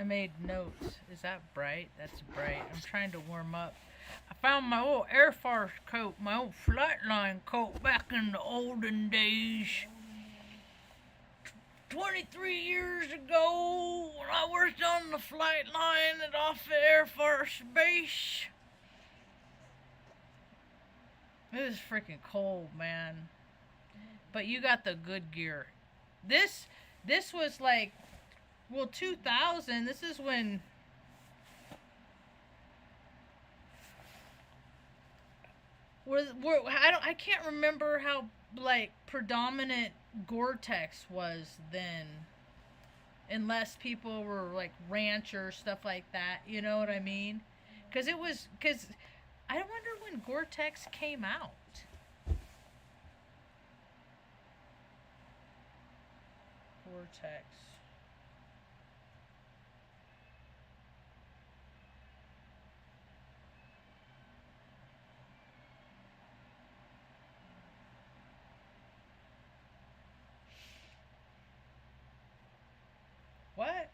made notes. Is that bright? That's bright. I'm trying to warm up. I found my old Air Force coat, my old flatline coat back in the olden days. 23 years ago, when I worked on the flight line at off the Air Force Base. It was freaking cold, man. But you got the good gear. This was like, well, 2000. This is when I can't remember how like predominant Gore-Tex was then, unless people were like ranchers, stuff like that. You know what I mean? Because I wonder when Gore-Tex came out. Gore-Tex. What?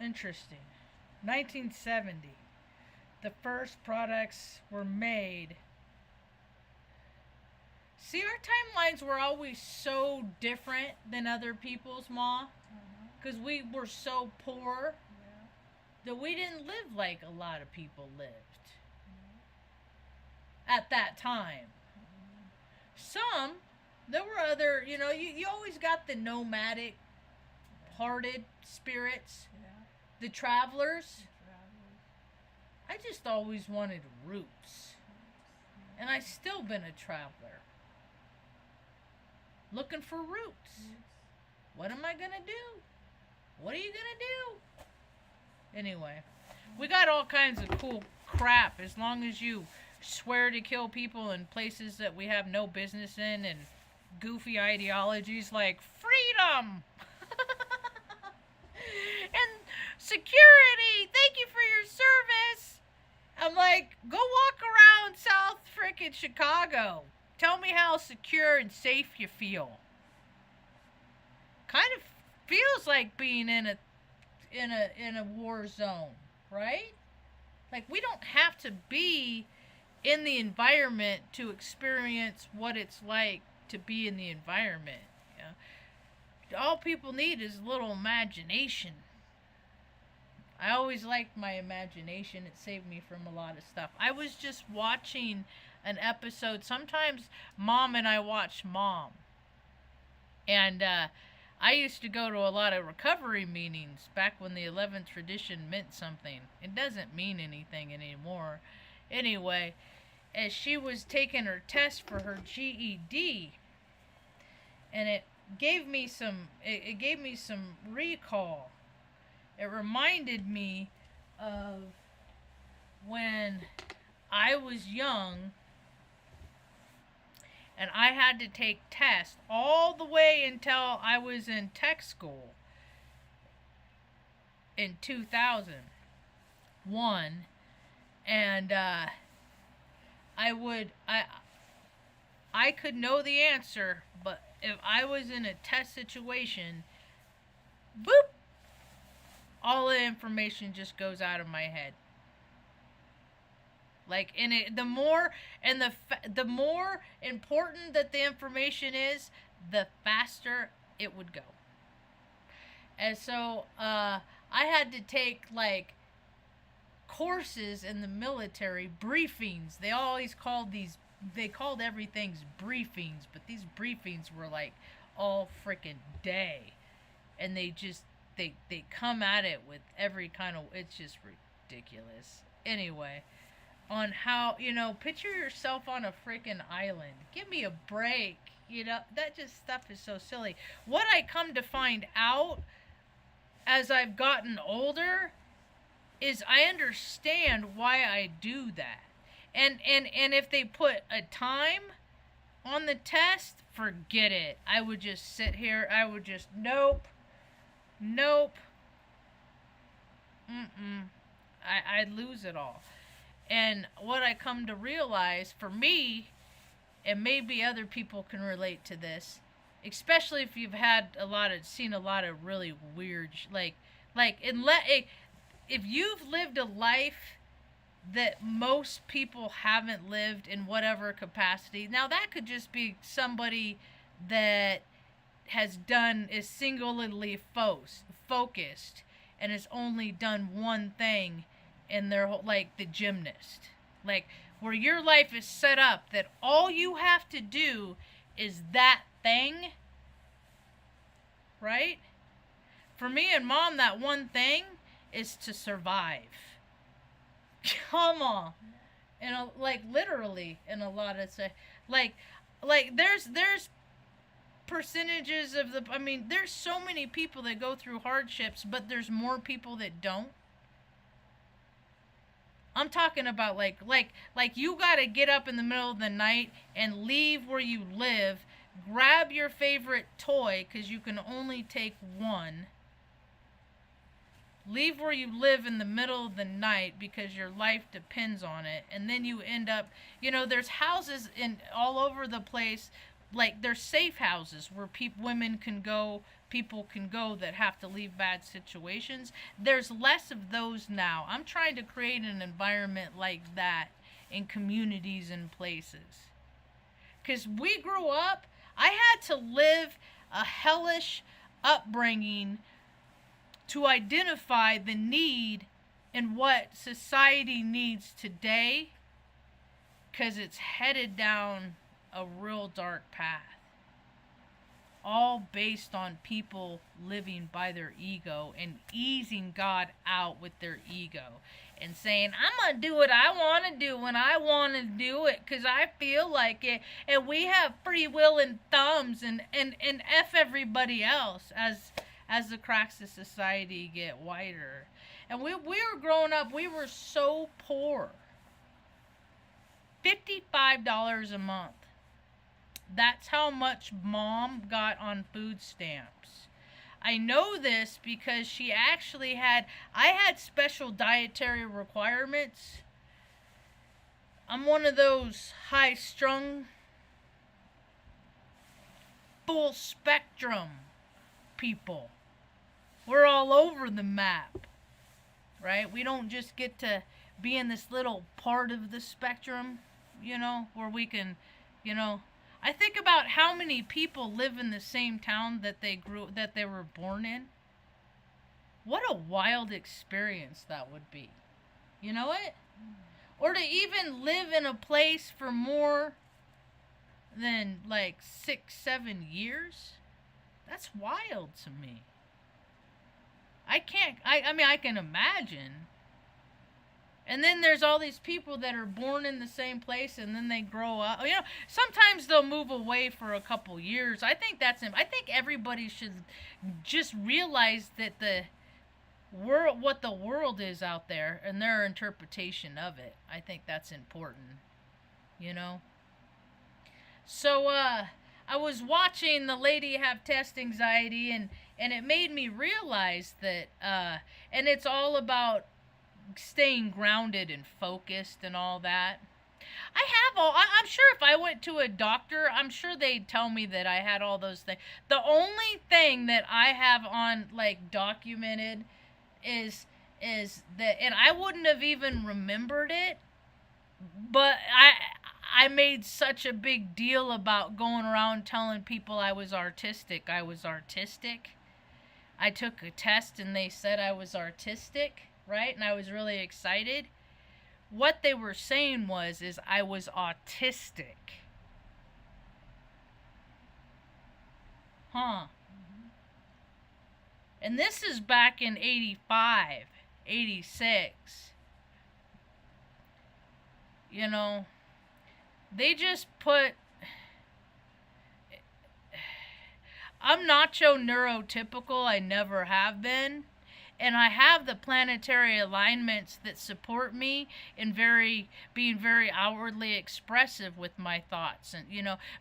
Interesting. 1970. The first products were made. See, our timelines were always so different than other people's, Ma. Because we were so poor that we didn't live like a lot of people lived at that time. Some, there were other, you always got the nomadic hearted spirits, the travelers. I just always wanted roots. And I still been a traveler. Looking for roots. What am I going to do? What are you going to do? Anyway, we got all kinds of cool crap as long as you swear to kill people in places that we have no business in and goofy ideologies like freedom and security. Thank you for your service. I'm like, go walk around South frickin' Chicago. Tell me how secure and safe you feel. Kind of feels like being in a war zone, right? Like, we don't have to be in the environment to experience what it's like to be in the environment. All people need is a little imagination. I always liked my imagination. It saved me from a lot of stuff. I was just watching an episode. Sometimes Mom and I watch Mom. And I used to go to a lot of recovery meetings back when the 11th tradition meant something. It doesn't mean anything anymore. Anyway, as she was taking her test for her GED, and it gave me some recall. It reminded me of when I was young and I had to take tests all the way until I was in tech school in 2001, and I could know the answer, but if I was in a test situation, boop, all the information just goes out of my head. Like, and the more important that the information is, the faster it would go. And so I had to take like courses in the military, briefings. They called everything's briefings, but these briefings were like all freaking day, and they come at it with every kind of, it's just ridiculous. Anyway, on how, picture yourself on a freaking island. Give me a break. That just stuff is so silly. What I come to find out as I've gotten older is I understand why I do that. And if they put a time on the test, forget it. I would just sit here. I would just, nope. I'd lose it all. And what I come to realize, for me, and maybe other people can relate to this, especially if you've seen a lot of really weird, if you've lived a life that most people haven't lived in whatever capacity. Now that could just be somebody that is singularly focused and has only done one thing in their whole, like the gymnast. Like where your life is set up that all you have to do is that thing, right? For me and Mom, that one thing is to survive. Come on. And like literally in a lot of like there's percentages of there's so many people that go through hardships, but there's more people that don't. I'm talking about like you got to get up in the middle of the night and leave where you live, grab your favorite toy cuz you can only take one. Leave where you live in the middle of the night because your life depends on it, and then you end up, there's houses all over the place, like there's safe houses where women can go, people can go that have to leave bad situations. There's less of those now. I'm trying to create an environment like that in communities and places. Because we grew up, I had to live a hellish upbringing to identify the need and what society needs today, because it's headed down a real dark path. All based on people living by their ego and easing God out with their ego and saying, I'm going to do what I want to do when I want to do it because I feel like it. And we have free will and thumbs and F everybody else as the cracks of society get wider. And we were growing up, we were so poor. $55 a month. That's how much Mom got on food stamps. I know this because she actually I had special dietary requirements. I'm one of those high-strung, full spectrum people. We're all over the map, right? We don't just get to be in this little part of the spectrum, where we can, I think about how many people live in the same town that they were born in. What a wild experience that would be. You know it? Or to even live in a place for more than like 6-7 years. That's wild to me. I can imagine. And then there's all these people that are born in the same place and then they grow up. Sometimes they'll move away for a couple years. I think everybody should just realize that what the world is out there and their interpretation of it. I think that's important. So, I was watching the lady have test anxiety and it made me realize that, and it's all about staying grounded and focused and all that. I'm sure if I went to a doctor, I'm sure they'd tell me that I had all those things. The only thing that I have on like documented is that, and I wouldn't have even remembered it, but I made such a big deal about going around telling people I was artistic. I took a test and they said I was artistic, right? And I was really excited. What they were saying is I was autistic. Huh. And this is back in 85, 86. They just put... I'm nacho neurotypical. I never have been. And I have the planetary alignments that support me in being very outwardly expressive with my thoughts. And,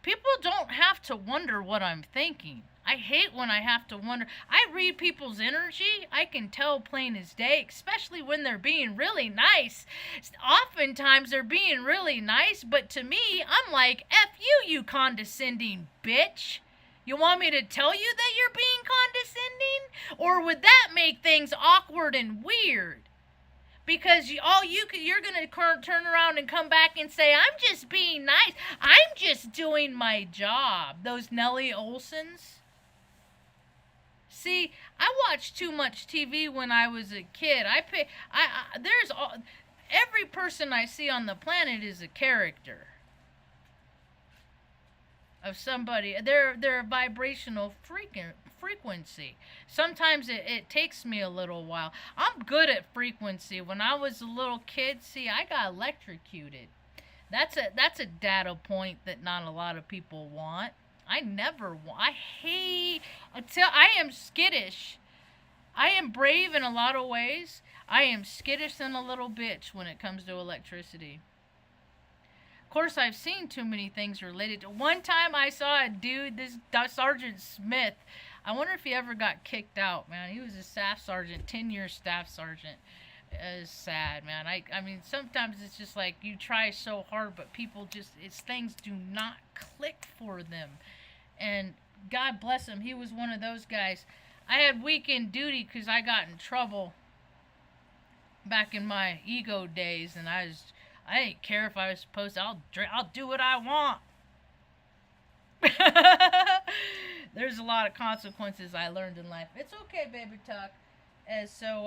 people don't have to wonder what I'm thinking. I hate when I have to wonder. I read people's energy. I can tell plain as day, especially when they're being really nice. Oftentimes they're being really nice, but to me, I'm like, F you, you condescending bitch. You want me to tell you that you're being condescending? Or would that make things awkward and weird? Because you're gonna turn around and come back and say, I'm just being nice. I'm just doing my job. Those Nellie Olsons. See, I watched too much TV when I was a kid. Every person I see on the planet is a character of somebody. They're a vibrational frequency. Sometimes it takes me a little while. I'm good at frequency. When I was a little kid, see, I got electrocuted. That's a data point that not a lot of people want. I hate until I am skittish. I am brave in a lot of ways. I am skittish and a little bitch when it comes to electricity. Of course, I've seen too many things related to. One time I saw a dude, this Sergeant Smith. I wonder if he ever got kicked out, man. He was a staff sergeant, 10-year staff sergeant. It's sad, man. I mean, sometimes it's just like you try so hard, but people just, things do not click for them. And God bless him, he was one of those guys. I had weekend duty because I got in trouble back in my ego days, and I didn't care if I was supposed to. I'll do what I want. There's a lot of consequences I learned in life. It's okay, baby talk. And so,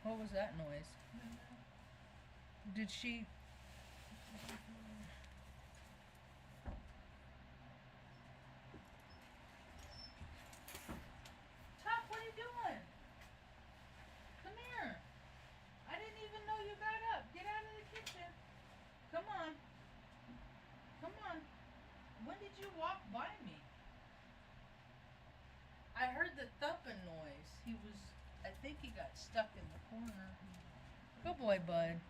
what was that noise? Did she... Tuck, what are you doing? Come here. I didn't even know you got up. Get out of the kitchen. Come on. Come on. When did you walk by me? I heard the thumping noise. I think he got stuck in the corner. Good boy, bud.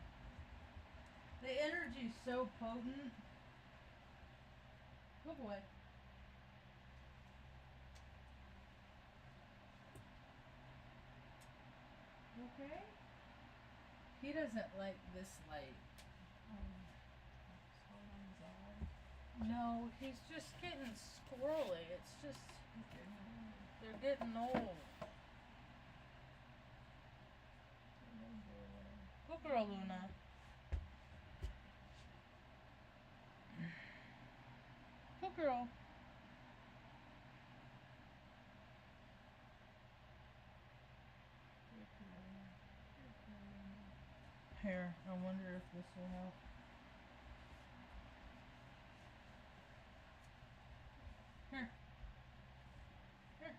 The energy's so potent. Good boy. Okay? He doesn't like this light. No, he's just getting squirrely. It's just, they're getting old. Good girl, Luna. Good girl. Here, I wonder if this will help. Here. Here.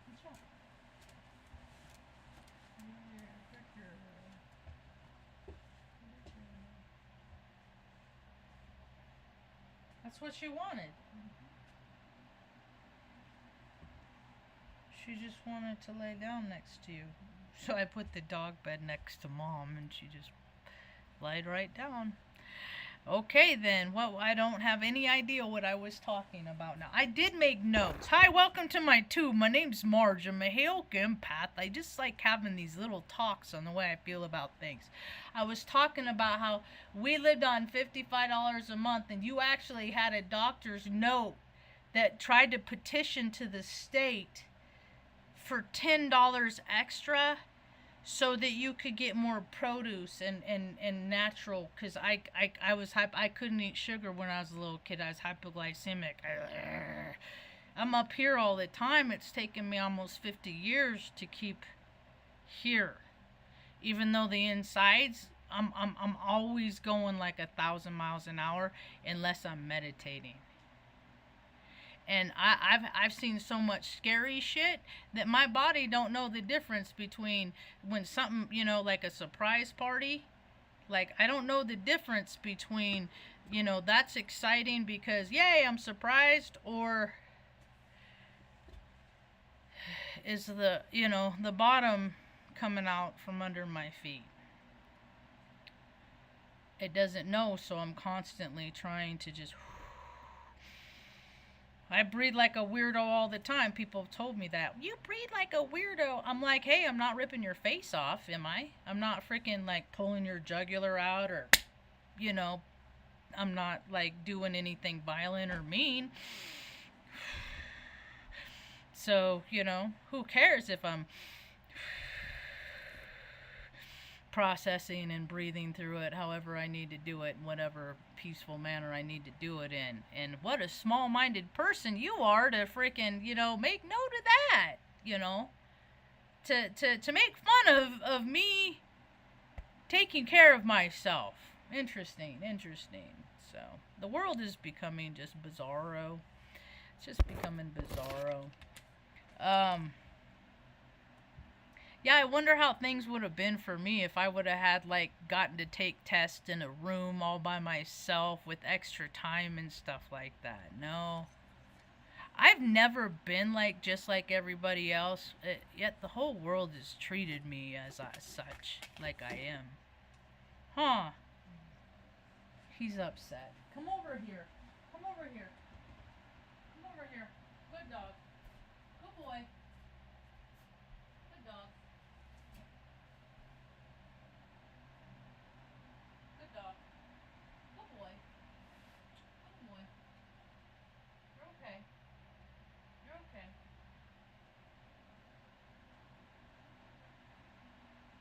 Good job. That's what she wanted. She just wanted to lay down next to you. So I put the dog bed next to Mom, and she just laid right down. Okay then, well, I don't have any idea what I was talking about now. I did make notes. Hi, welcome to my tube. My name's Marge. I'm a Hailk empath. I just like having these little talks on the way I feel about things. I was talking about how we lived on $55 a month, and you actually had a doctor's note that tried to petition to the state for $10 extra so that you could get more produce and natural, because I couldn't eat sugar when I was a little kid. I was hypoglycemic. I'm up here all the time. It's taken me almost 50 years to keep here, even though the insides, I'm always going like 1,000 miles an hour unless I'm meditating. And I've seen so much scary shit that my body don't know the difference between when something, like a surprise party. Like, I don't know the difference between, that's exciting because, yay, I'm surprised, or is the, the bottom coming out from under my feet. It doesn't know, so I'm constantly trying to just. I breathe like a weirdo all the time. People have told me that. You breathe like a weirdo. I'm like, hey, I'm not ripping your face off, am I? I'm not freaking like pulling your jugular out or, I'm not like doing anything violent or mean. So, who cares if I'm processing and breathing through it however I need to do it, in whatever peaceful manner I need to do it in. And what a small-minded person you are to freaking, make note of that, to make fun of me taking care of myself. Interesting. So, the world is becoming just bizarro. It's just becoming bizarro. Yeah, I wonder how things would have been for me if I would have had, like, gotten to take tests in a room all by myself with extra time and stuff like that. No. I've never been, like, just like everybody else, yet the whole world has treated me as such, like I am. Huh. He's upset. Come over here. Come over here. Come over here. Good dog. Good boy. Good dog. Good dog. Good boy. Good boy. You're okay. You're okay.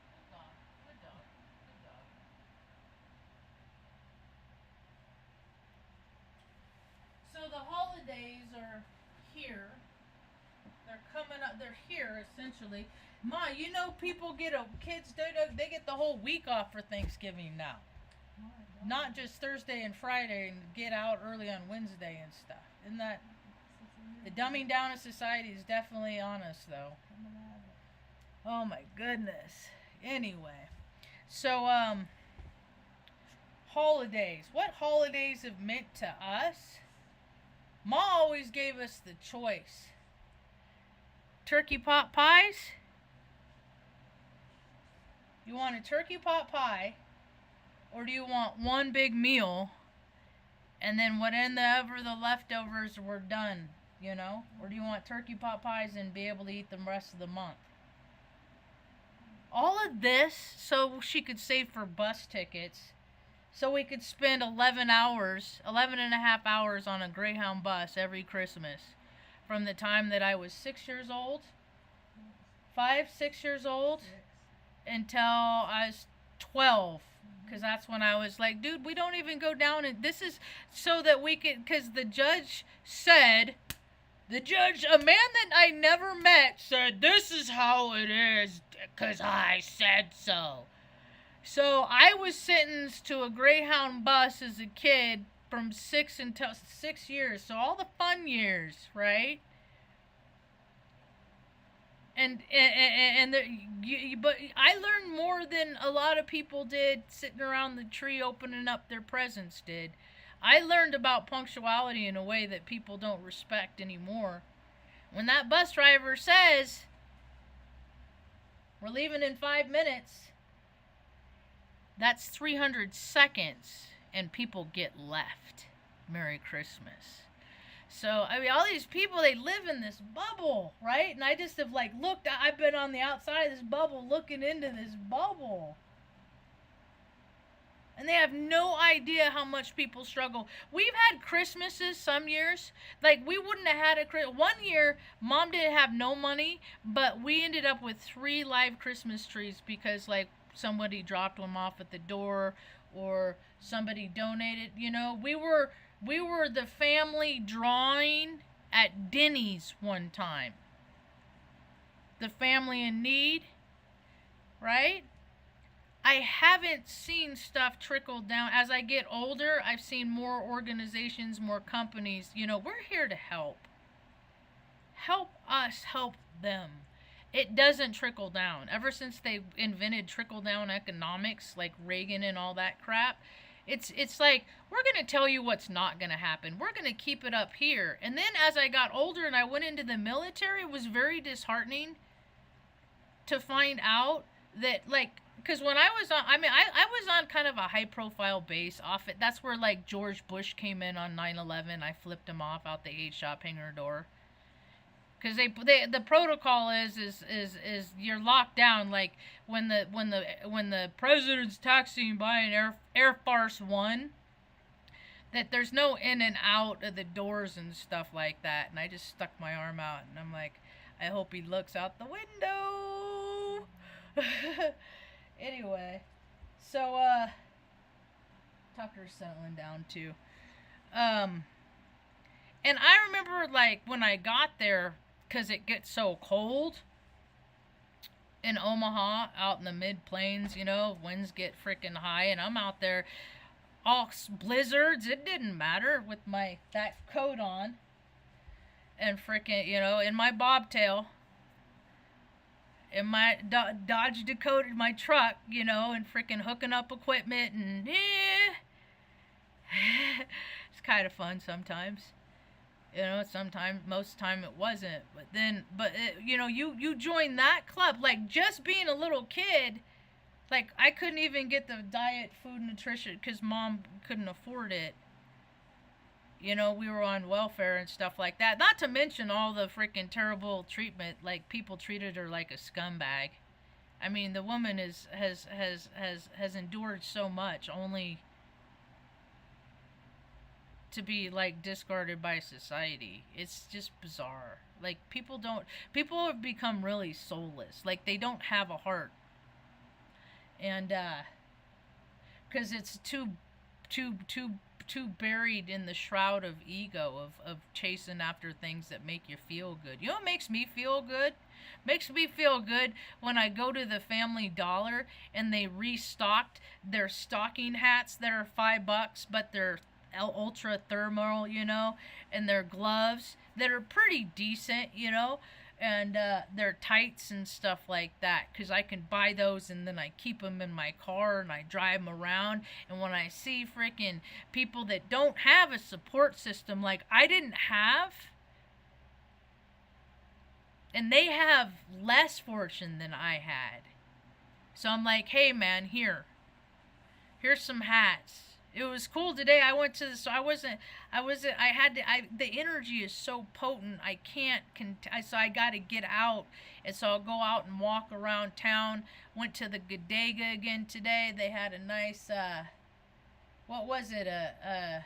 Good dog. Good dog. Good dog. So the holidays are here. They're coming up. They're here essentially. Ma, people get kids. They get the whole week off for Thanksgiving now. Not just Thursday and Friday, and get out early on Wednesday and stuff. Isn't that the dumbing down of society is definitely on us, though. Oh my goodness. Anyway, so holidays. What holidays have meant to us? Ma always gave us the choice. Turkey pot pies? You want a turkey pot pie, or do you want one big meal, and then whatever the leftovers were done, Or do you want turkey pot pies and be able to eat them the rest of the month? All of this so she could save for bus tickets, so we could spend 11 and a half hours on a Greyhound bus every Christmas. From the time that I was 6 years old, 6 years old, until I was 12. Because that's when I was like, dude, we don't even go down. And this is so that we could, because the judge, a man that I never met said, this is how it is, because I said so. So I was sentenced to a Greyhound bus as a kid from 6 until 6 years. So all the fun years, right? But I learned more than a lot of people did sitting around the tree opening up their presents did. I learned about punctuality in a way that people don't respect anymore. When that bus driver says, we're leaving in 5 minutes, that's 300 seconds and people get left. Merry Christmas. So, all these people, they live in this bubble, right? And I just have, looked, I've been on the outside of this bubble looking into this bubble. And they have no idea how much people struggle. We've had Christmases some years. We wouldn't have had one year, Mom didn't have no money, but we ended up with 3 live Christmas trees because, somebody dropped them off at the door or somebody donated. We were the family drawing at Denny's one time. The family in need, right? I haven't seen stuff trickle down. As I get older, I've seen more organizations, more companies. We're here to help. Help us help them. It doesn't trickle down. Ever since they invented trickle-down economics, like Reagan and all that crap, It's like, we're going to tell you what's not going to happen. We're going to keep it up here. And then as I got older and I went into the military, it was very disheartening to find out that, like, because when I was on, I was on kind of a high profile base off it. That's where, like, George Bush came in on 9/11. I flipped him off out the 8-shop hangar door. Because the protocol is you're locked down, like when the president's taxiing by an Air Force One, that there's no in and out of the doors and stuff like that. And I just stuck my arm out and I'm like, I hope he looks out the window. Anyway, so Tucker's settling down too. And I remember, like, when I got there, because it gets so cold in Omaha, out in the mid-plains, winds get freaking high, and I'm out there, all blizzards, it didn't matter, with that coat on, and freaking, in my bobtail, in my Dodge Dakota, my truck, and freaking hooking up equipment, and it's kind of fun sometimes. Sometimes, most time it wasn't. But you join that club. Like, just being a little kid, like, I couldn't even get the diet food nutrition because Mom couldn't afford it. We were on welfare and stuff like that. Not to mention all the freaking terrible treatment. Like, people treated her like a scumbag. I mean, the woman has endured so much, only to be, like, discarded by society. It's just bizarre. Like, people have become really soulless. Like, they don't have a heart. And because it's too buried in the shroud of ego, of chasing after things that make you feel good. You know what makes me feel good? Makes me feel good when I go to the Family Dollar and they restocked their stocking hats that are $5, but they're ultra thermal, and their gloves that are pretty decent, and their tights and stuff like that, because I can buy those and then I keep them in my car and I drive them around. And when I see freaking people that don't have a support system like I didn't have, and they have less fortune than I had, so I'm like, hey man, here's some hats. It was cool today. I went to so the energy is so potent. I can't, so I got to get out. And so I'll go out and walk around town. Went to the Bodega again today. They had a nice, what was it? A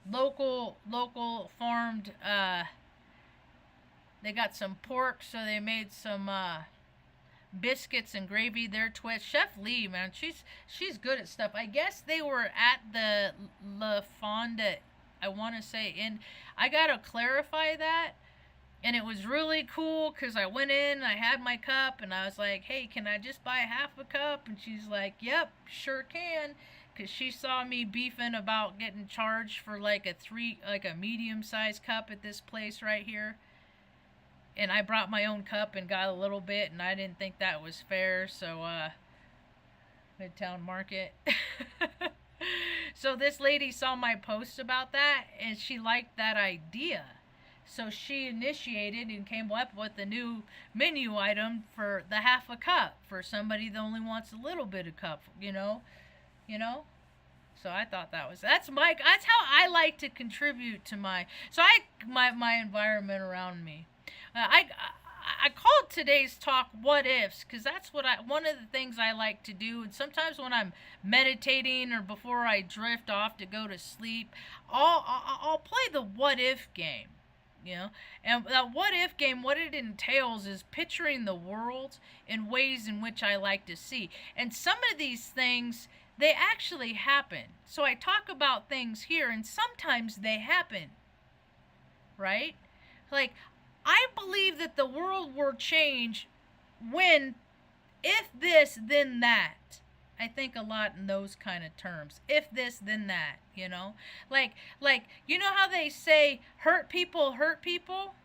local farmed, they got some pork, so they made some, biscuits and gravy. Their twist, Chef Lee, man, she's good at stuff. I guess they were at the La Fonda, I want to say, and I gotta clarify that. And it was really cool because I went in, I had my cup, and I was like, hey, can I just buy half a cup? And she's like, yep, sure can, because she saw me beefing about getting charged for like a medium-sized cup at this place right here. And I brought my own cup and got a little bit, and I didn't think that was fair, so, Midtown Market. So this lady saw my post about that, and she liked that idea. So she initiated and came up with a new menu item for the half a cup for somebody that only wants a little bit of cup, So I thought that's how I like to contribute to my environment around me. I called today's talk "What Ifs" because that's one of the things I like to do. And sometimes when I'm meditating or before I drift off to go to sleep, I'll play the "What If" game. And that "What If" game, what it entails is picturing the world in ways in which I like to see. And some of these things, they actually happen. So I talk about things here, and sometimes they happen. Right? Like, I believe that the world will change when, if this, then that. I think a lot in those kind of terms. If this, then that, Like, how they say hurt people hurt people?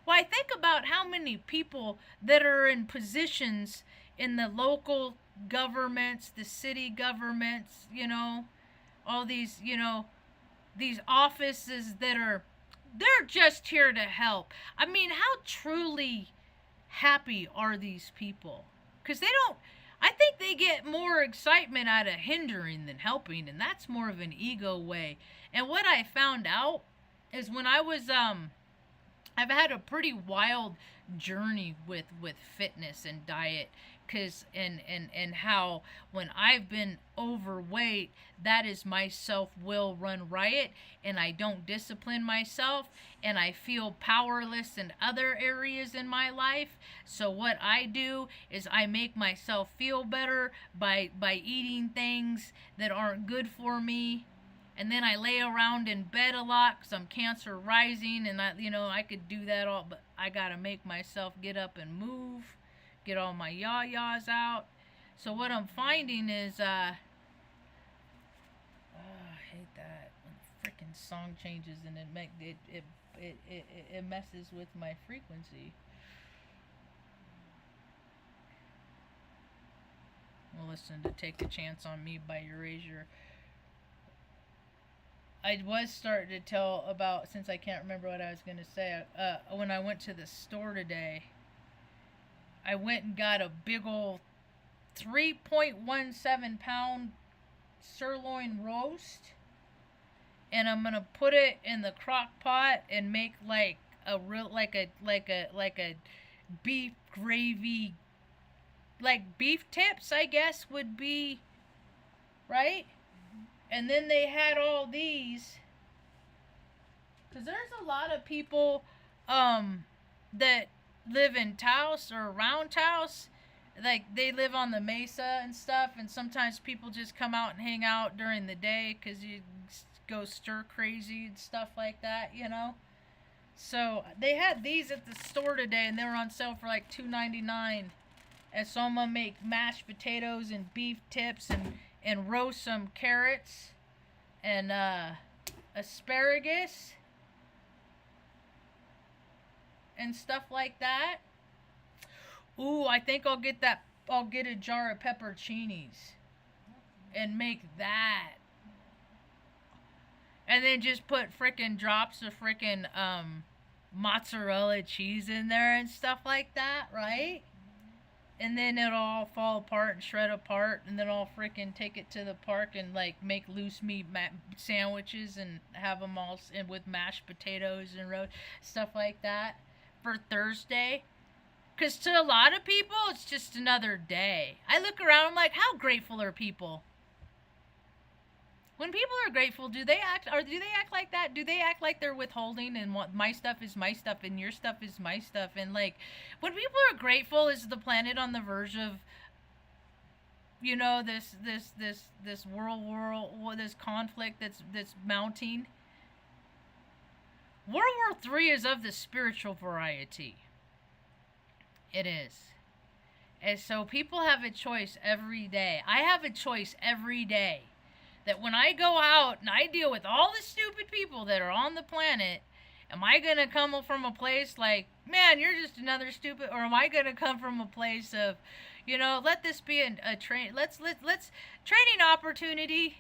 Well, I think about how many people that are in positions in the local governments, the city governments, all these, these offices they're just here to help. I mean, how truly happy are these people? Because I think they get more excitement out of hindering than helping, and that's more of an ego way. And what I found out is when I've had a pretty wild journey with fitness and diet, cause and how when I've been overweight, that is my self will run riot, and I don't discipline myself, and I feel powerless in other areas in my life. So what I do is I make myself feel better by eating things that aren't good for me, and then I lay around in bed a lot because I'm cancer rising, and I could do that all, but I gotta make myself get up and move, get all my yah-yahs out. So what I'm finding is, I hate that when the freaking song changes and it messes with my frequency. Well, listen to "Take a Chance on Me" by Erasure. I was starting to tell about, since I can't remember what I was going to say, when I went to the store today, I went and got a big old 3.17 pound sirloin roast, and I'm going to put it in the crock pot and make like a beef gravy, like beef tips, I guess would be, right? And then they had all these, because there's a lot of people that live in Taos or around Taos. Like, they live on the mesa and stuff, and sometimes people just come out and hang out during the day because you go stir crazy and stuff like that, So they had these at the store today, and they were on sale for like $2.99. And so I'm going to make mashed potatoes and beef tips and roast some carrots and asparagus and stuff like that. Ooh, I think I'll get a jar of pepperoncinis and make that. And then just put frickin' drops of frickin' mozzarella cheese in there and stuff like that, right? And then it'll all fall apart and shred apart, and then I'll freaking take it to the park and like make loose meat sandwiches and have them all with mashed potatoes and stuff like that for Thursday. Because to a lot of people, it's just another day. I look around, I'm like, how grateful are people? When people are grateful, do they act like that? Do they act like they're withholding and what my stuff is my stuff and your stuff is my stuff? And like, when people are grateful, is the planet on the verge of, this this conflict that's mounting? World War III is of the spiritual variety. It is. And so people have a choice every day. I have a choice every day. That when I go out and I deal with all the stupid people that are on the planet, am I going to come from a place like, man, you're just another stupid, or am I going to come from a place of, let this be a training opportunity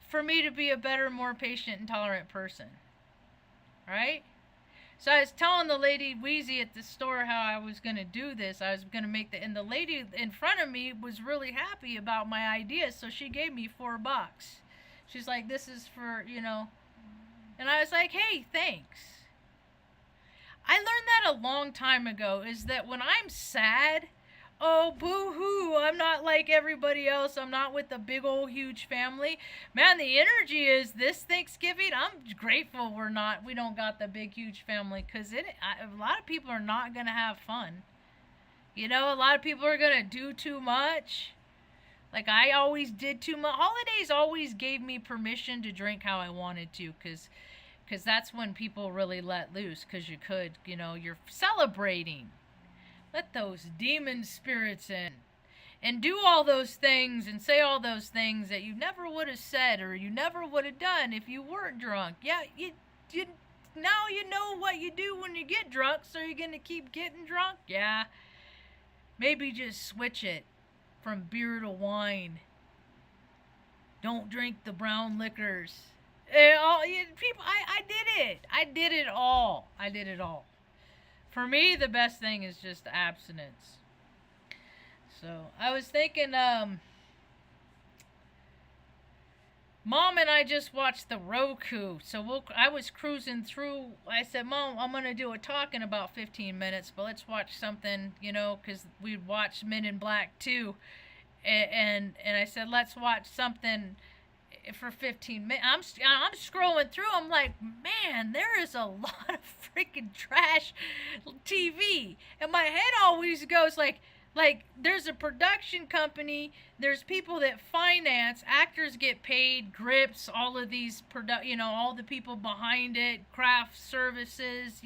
for me to be a better, more patient and tolerant person, right? So I was telling the lady Wheezy at the store how I was going to do this. I was going to make and the lady in front of me was really happy about my idea, so she gave me $4. She's like, this is for, and I was like, hey, thanks. I learned that a long time ago, is that when I'm sad, oh, boo-hoo, I'm not like everybody else. I'm not with a big old huge family. Man, the energy is this Thanksgiving. I'm grateful we don't got the big huge family, because a lot of people are not going to have fun. A lot of people are going to do too much. Like, I always did too much. Holidays always gave me permission to drink how I wanted to, because that's when people really let loose, because you could, you're celebrating. Let those demon spirits in and do all those things and say all those things that you never would have said or you never would have done if you weren't drunk. Yeah, now you know what you do when you get drunk, so you're going to keep getting drunk? Yeah. Maybe just switch it from beer to wine. Don't drink the brown liquors. People, I did it. I did it all. I did it all. For me, the best thing is just abstinence. So I was thinking, Mom and I just watched the Roku. So I was cruising through. I said, Mom, I'm going to do a talk in about 15 minutes, but let's watch something, because we watched Men in Black 2. And I said, let's watch something for 15 minutes. I'm scrolling through. I'm like, man, there is a lot of freaking trash TV. And my head always goes like there's a production company, there's people that finance, actors get paid, grips, all of these all the people behind it, craft services,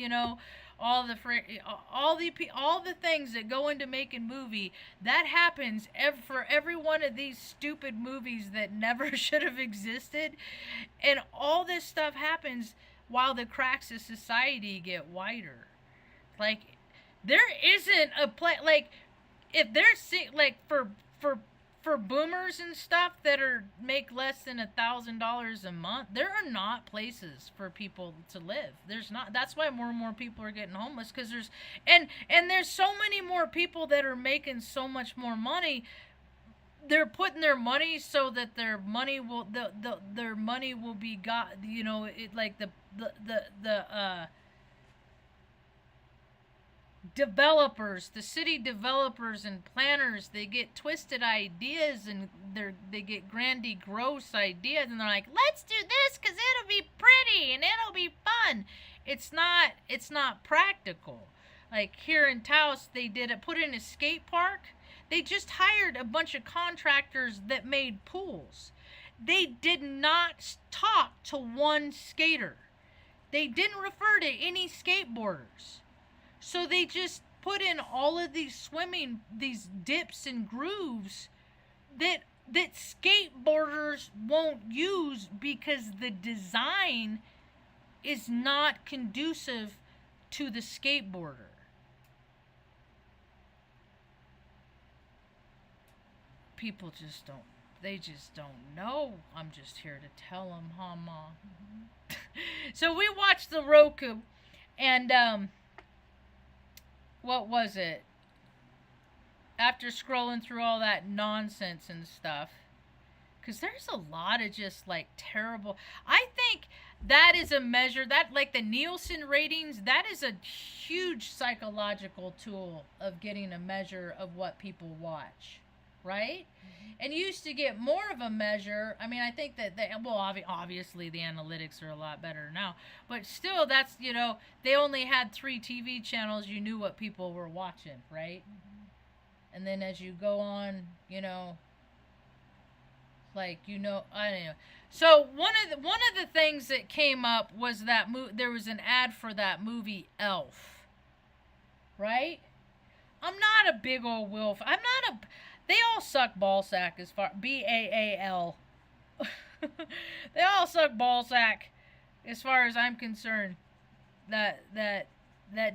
all the things that go into making movie. That happens for every one of these stupid movies that never should have existed. And all this stuff happens while the cracks of society get wider. Like, there isn't a play, like, if there's like for boomers and stuff that make less than $1,000 a month, there are not places for people to live. There's not. That's why more and more people are getting homeless, because there's so many more people that are making so much more money. They're putting their money so that their money will their money will be got. Like the developers, the city developers and planners, they get twisted ideas, and they get grandy gross ideas, and they're like, let's do this because it'll be pretty and it'll be fun. It's not practical. Like here in Taos, they put in a skate park. They just hired a bunch of contractors that made pools. They did not talk to one skater. They didn't refer to any skateboarders. So they just put in all of these these dips and grooves that skateboarders won't use, because the design is not conducive to the skateboarder. People just don't know. I'm just here to tell them, huh, Mom? Mm-hmm. So we watched the Roku, and what was it? After scrolling through all that nonsense and stuff, because there's a lot of just like terrible. I think that is a measure, that like the Nielsen ratings, that is a huge psychological tool of getting a measure of what people watch, right? And you used to get more of a measure. I mean, I think that obviously the analytics are a lot better now, but still, that's, they only had 3 TV channels. You knew what people were watching, right? Mm-hmm. And then as you go on, I don't know. So one of the things that came up was that there was an ad for that movie Elf, right? I'm not a big old wolf. They all suck ballsack as far BAAL. They all suck ballsack as far as I'm concerned. That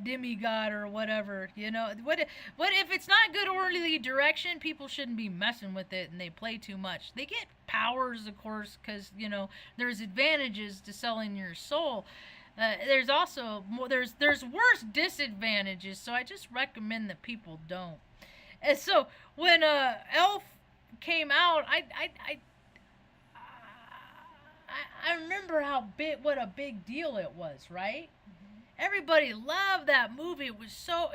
demigod or whatever, What if it's not good orderly direction? People shouldn't be messing with it, and they play too much. They get powers, of course, because there's advantages to selling your soul. There's also there's worse disadvantages. So I just recommend that people don't. And so when Elf came out, I remember what a big deal it was, right? Mm-hmm. Everybody loved that movie. It was so,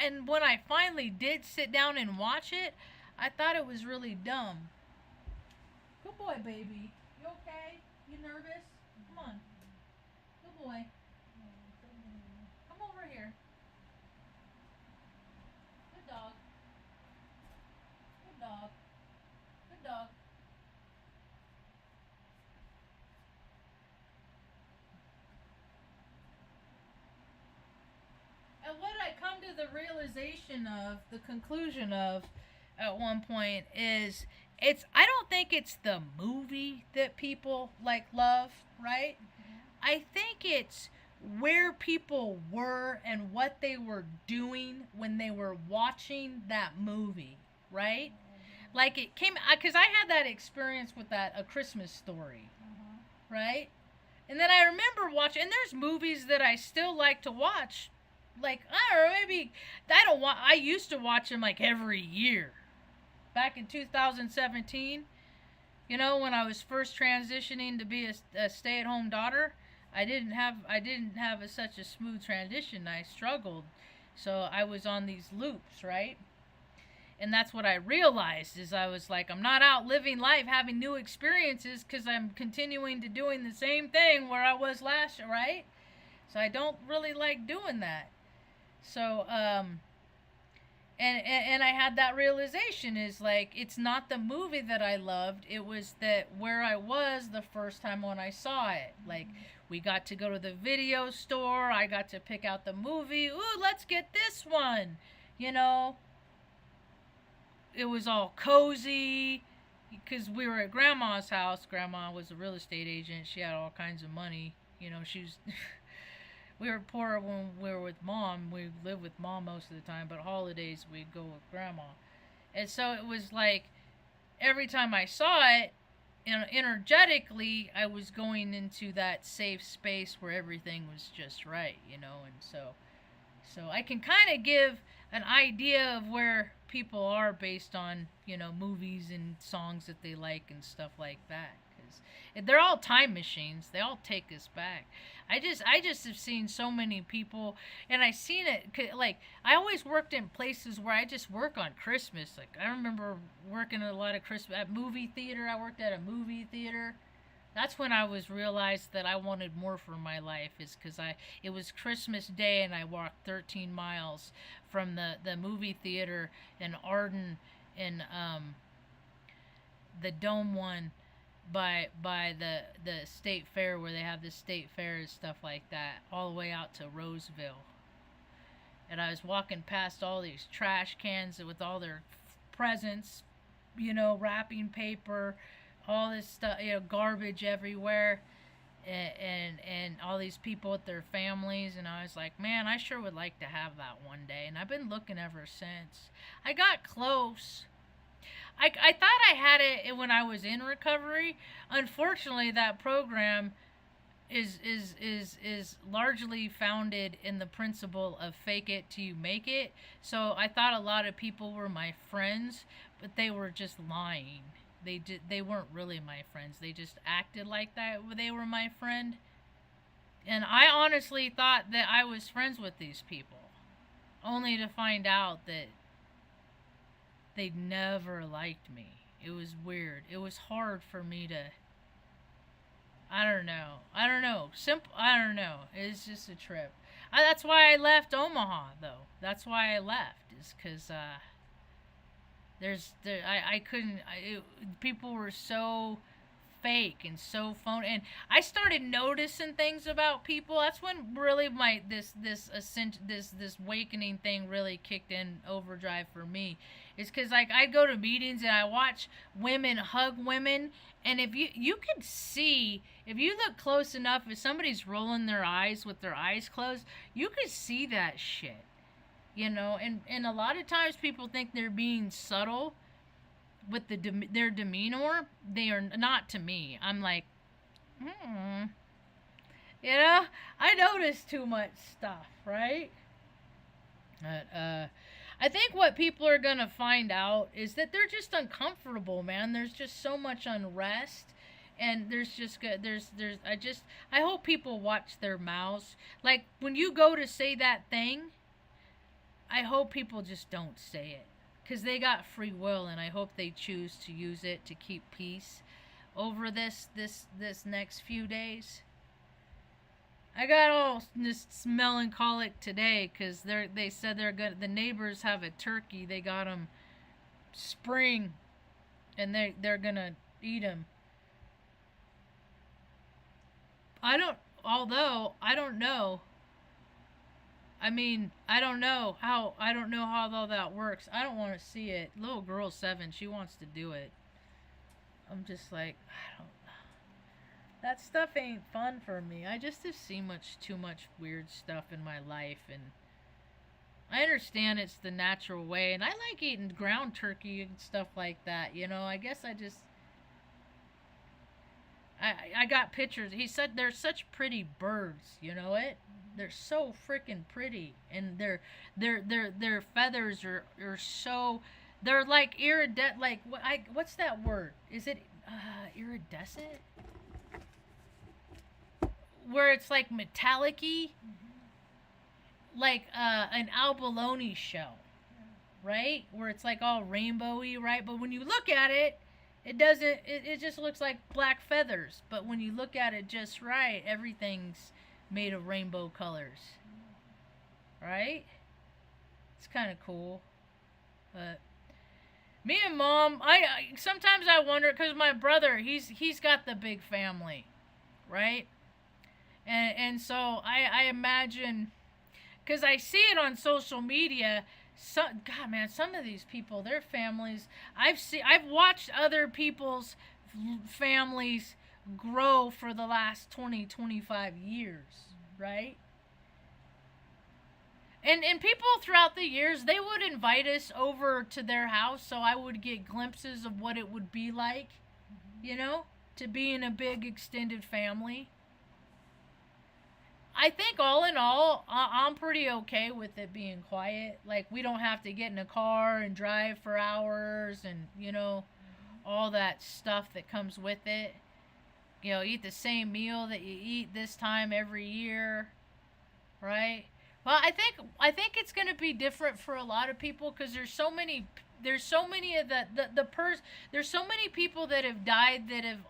and when I finally did sit down and watch it, I thought it was really dumb. Good boy, baby. You okay? You nervous? Come on. Good boy. Come over here. Good dog. Good dog. Good dog. And what I come to the realization of, the conclusion of, at one point is, I don't think it's the movie that people love, right? Mm-hmm. I think it's where people were and what they were doing when they were watching that movie, right? like it came, because I had that experience with that A Christmas Story, right? And then I remember watching, and there's movies that I still like to watch. Like, I don't know, maybe I don't want. I used to watch them like every year. Back in 2017, you know, when I was first transitioning to be a stay-at-home daughter, I didn't have such a smooth transition. I struggled, so I was on these loops, right? And that's what I realized is I was like, I'm not out living life, having new experiences, because I'm continuing to doing the same thing where I was last year, right? So I don't really like doing that. So and I had that realization is like it's not the movie that I loved, it was that where I was the first time when I saw it. Like we got to go to the video store, I got to pick out the movie. Ooh, let's get this one. You know, it was all cozy because we were at grandma's house. Grandma was a real estate agent. She had all kinds of money. You know, she was we were poor when we were with mom. We lived with mom most of the time, but holidays we'd go with grandma. And so it was like every time I saw it, energetically, I was going into that safe space where everything was just right, you know. And so I can kind of give an idea of where people are based on, you know, movies and songs that they like and stuff like that. Because they're all time machines. They all take us back. I just have seen so many people, and I seen it like I always worked in places where I just work on Christmas. Like I remember working at a lot of Christmas at movie theater. I worked at a movie theater. That's when I was realized that I wanted more for my life, is because it was Christmas Day and I walked 13 miles from the movie theater in Arden in the Dome one by the state fair where they have the state fair and stuff like that, all the way out to Roseville. And I was walking past all these trash cans with all their presents, you know, wrapping paper, all this stuff, you know, garbage everywhere, and all these people with their families, and I was like, man, I sure would like to have that one day. And I've been looking ever since. I got close. I thought I had it when I was in recovery. Unfortunately, that program is largely founded in the principle of fake it till you make it. So I thought a lot of people were my friends, but they were just lying. They weren't really my friends. They just acted like that they were my friend. And I honestly thought that I was friends with these people, only to find out that they never liked me. It was weird. It was hard for me to, I don't know. I don't know. It's just a trip. That's why I left Omaha, though. That's why I left, is because I couldn't. People were so fake and so phony, and I started noticing things about people. That's when really this awakening thing really kicked in overdrive for me. It's because like I go to meetings and I watch women hug women, and if you could see, if you look close enough, if somebody's rolling their eyes with their eyes closed, you could see that shit. You know, and a lot of times people think they're being subtle with their demeanor. They are not to me. I'm like, you know, I notice too much stuff, right? But I think what people are gonna find out is that they're just uncomfortable, man. There's just so much unrest, and I hope people watch their mouths. Like when you go to say that thing, I hope people just don't say it, because they got free will, and I hope they choose to use it to keep peace over this next few days. I got all this melancholic today because they said the neighbors have a turkey. They got them spring, and they're gonna eat them. I don't know. I mean, I don't know how all that works. I don't want to see it. Little girl's 7. She wants to do it. I'm just like, I don't know. That stuff ain't fun for me. I just have seen too much weird stuff in my life, and I understand it's the natural way, and I like eating ground turkey and stuff like that. I guess I got pictures. He said they're such pretty birds. You know it? They're so freaking pretty, and their feathers are so, they're like iridescent. Like what's that word? Is it iridescent? Where it's like metallic-y, like an abalone shell, right? Where it's like all rainbowy, right? But when you look at it, it doesn't. It just looks like black feathers. But when you look at it just right, everything's made of rainbow colors, right? It's kind of cool. But me and mom, I sometimes I wonder because my brother, he's got the big family, right? And so I imagine, because I see it on social media. God, man, some of these people, their families, I've watched other people's families grow for the last 20-25 years, right? And people throughout the years, they would invite us over to their house, so I would get glimpses of what it would be like, to be in a big extended family. I think all in all, I'm pretty okay with it being quiet. Like, we don't have to get in a car and drive for hours and, all that stuff that comes with it. Eat the same meal that you eat this time every year, right? Well, I think it's going to be different for a lot of people because there's so many of there's so many people that have died that have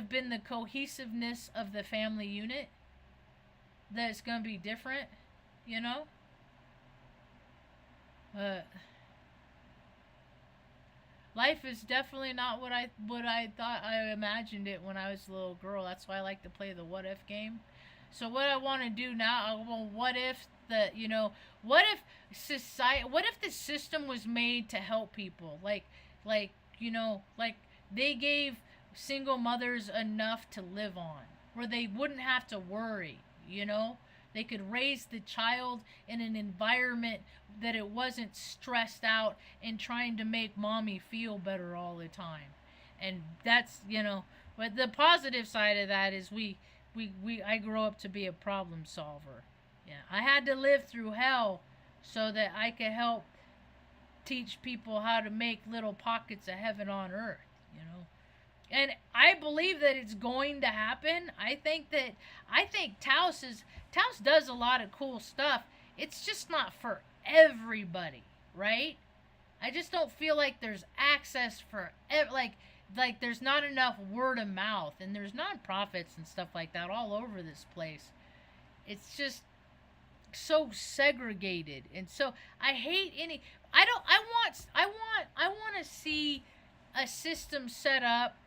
been the cohesiveness of the family unit, that it's gonna be different, But life is definitely not what I thought I imagined it when I was a little girl. That's why I like to play the what if game. So what I want to do now, what if what if what if the system was made to help people, like like they gave single mothers enough to live on, where they wouldn't have to worry. They could raise the child in an environment that it wasn't stressed out and trying to make mommy feel better all the time. And that's, but the positive side of that is I grow up to be a problem solver. Yeah, I had to live through hell so that I could help teach people how to make little pockets of heaven on earth. And I believe that it's going to happen. I think Taos does a lot of cool stuff. It's just not for everybody, right? I just don't feel like there's access for like there's not enough word of mouth, and there's nonprofits and stuff like that all over this place. It's just so segregated, and so I hate any. I want to see a system set up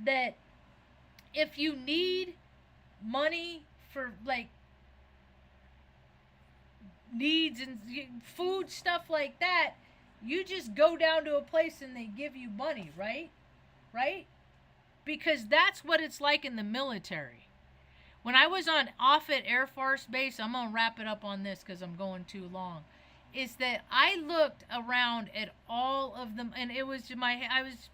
that if you need money for like needs and food stuff like that, you just go down to a place and they give you money, right? Because that's what it's like in the military. When I was on Offutt Air Force Base, I'm gonna wrap it up on this because I'm going too long, is that I looked around at all of them, and I was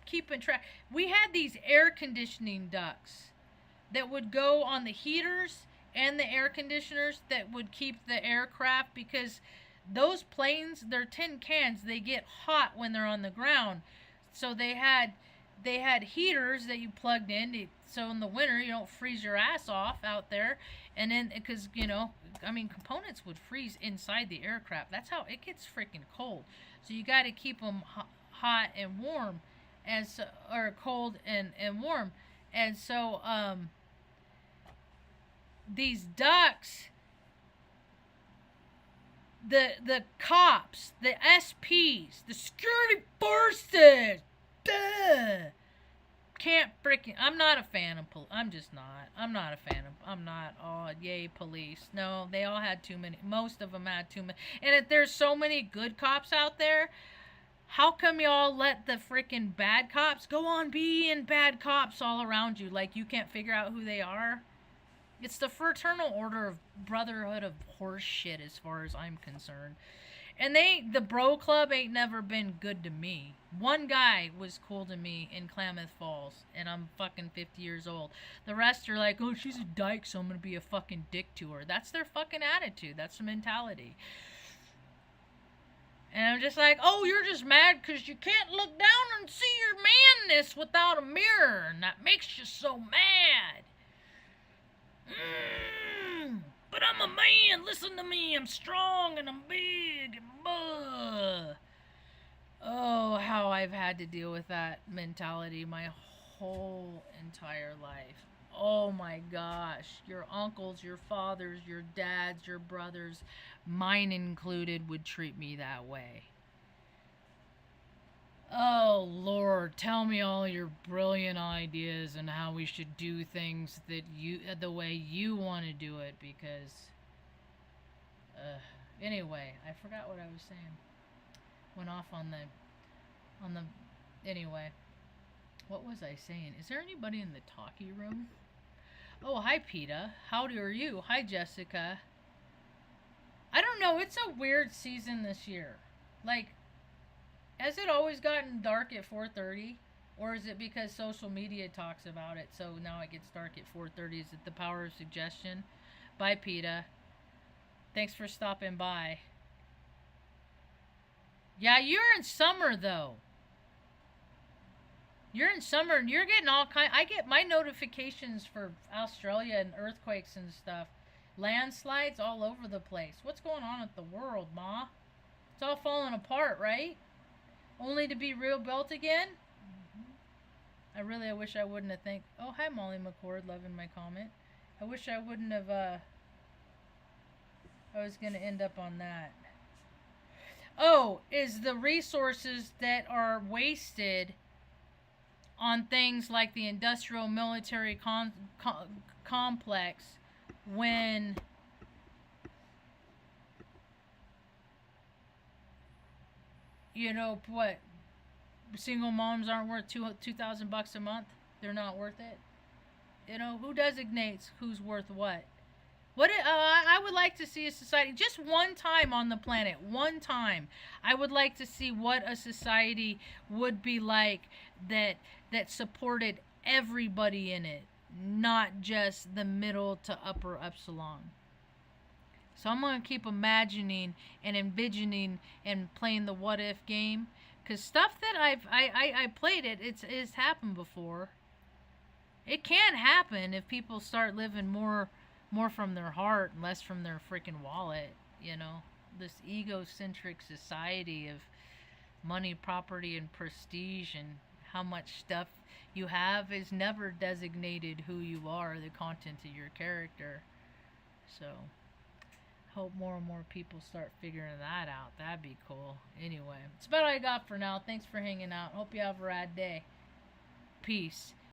keeping track. We had these air conditioning ducts that would go on the heaters and the air conditioners that would keep the aircraft, because those planes, they're tin cans, they get hot when they're on the ground. So they had heaters that you plugged in, so in the winter you don't freeze your ass off out there. And then, because components would freeze inside the aircraft. That's how it gets freaking cold. So you got to keep them hot and warm, or cold and warm. And so these ducks, the cops, the SPs, the security forces, can't freaking. I'm not a fan of police. I'm not. Oh, yay, police. No, they all had too many. Most of them had too many. And if there's so many good cops out there, how come y'all let the freaking bad cops go on being bad cops all around you? Like, you can't figure out who they are? It's the fraternal order of brotherhood of horse shit, as far as I'm concerned. And the bro club ain't never been good to me. One guy was cool to me in Klamath Falls, and I'm fucking 50 years old. The rest are like, oh, she's a dyke, so I'm gonna be a fucking dick to her. That's their fucking attitude. That's the mentality. And I'm just like, oh, you're just mad because you can't look down and see your manness without a mirror, and that makes you so mad. But I'm a man. Listen to me. I'm strong and I'm big and Oh, how I've had to deal with that mentality my whole entire life. Oh my gosh. Your uncles, your fathers, your dads, your brothers, mine included, would treat me that way. Oh Lord, tell me all your brilliant ideas and how we should do things the way you want to do it, because anyway, I forgot what I was saying. Went off on the anyway. What was I saying? Is there anybody in the talkie room? Oh, hi PETA. Howdy are you? Hi Jessica. I don't know, it's a weird season this year. Like, has it always gotten dark at 4:30, or is it because social media talks about it, so now it gets dark at 4:30? Is it the power of suggestion? Bye, PETA. Thanks for stopping by. Yeah, you're in summer though. You're in summer and you're getting all kind. I get my notifications for Australia and earthquakes and stuff, landslides all over the place. What's going on with the world, Ma? It's all falling apart, right? Only to be rebuilt again? I wish I wouldn't have think. Oh, hi Molly McCord, loving my comment. I wish I wouldn't have, I was going to end up on that. Oh, is the resources that are wasted on things like the industrial military complex, when you know what, single moms aren't worth $2,000 a month. They're not worth it. You know, who designates who's worth what? I would like to see a society, just one time on the planet, one time. I would like to see what a society would be like that supported everybody in it, not just the middle to upper epsilon. So I'm going to keep imagining and envisioning and playing the what if game, because stuff that I played it's happened before. It can happen if people start living more from their heart and less from their freaking wallet, you know. This egocentric society of money, property, and prestige, and how much stuff you have is never designated who you are, the content of your character. So, hope more and more people start figuring that out. That'd be cool. Anyway, that's about all I got for now. Thanks for hanging out. Hope you have a rad day. Peace.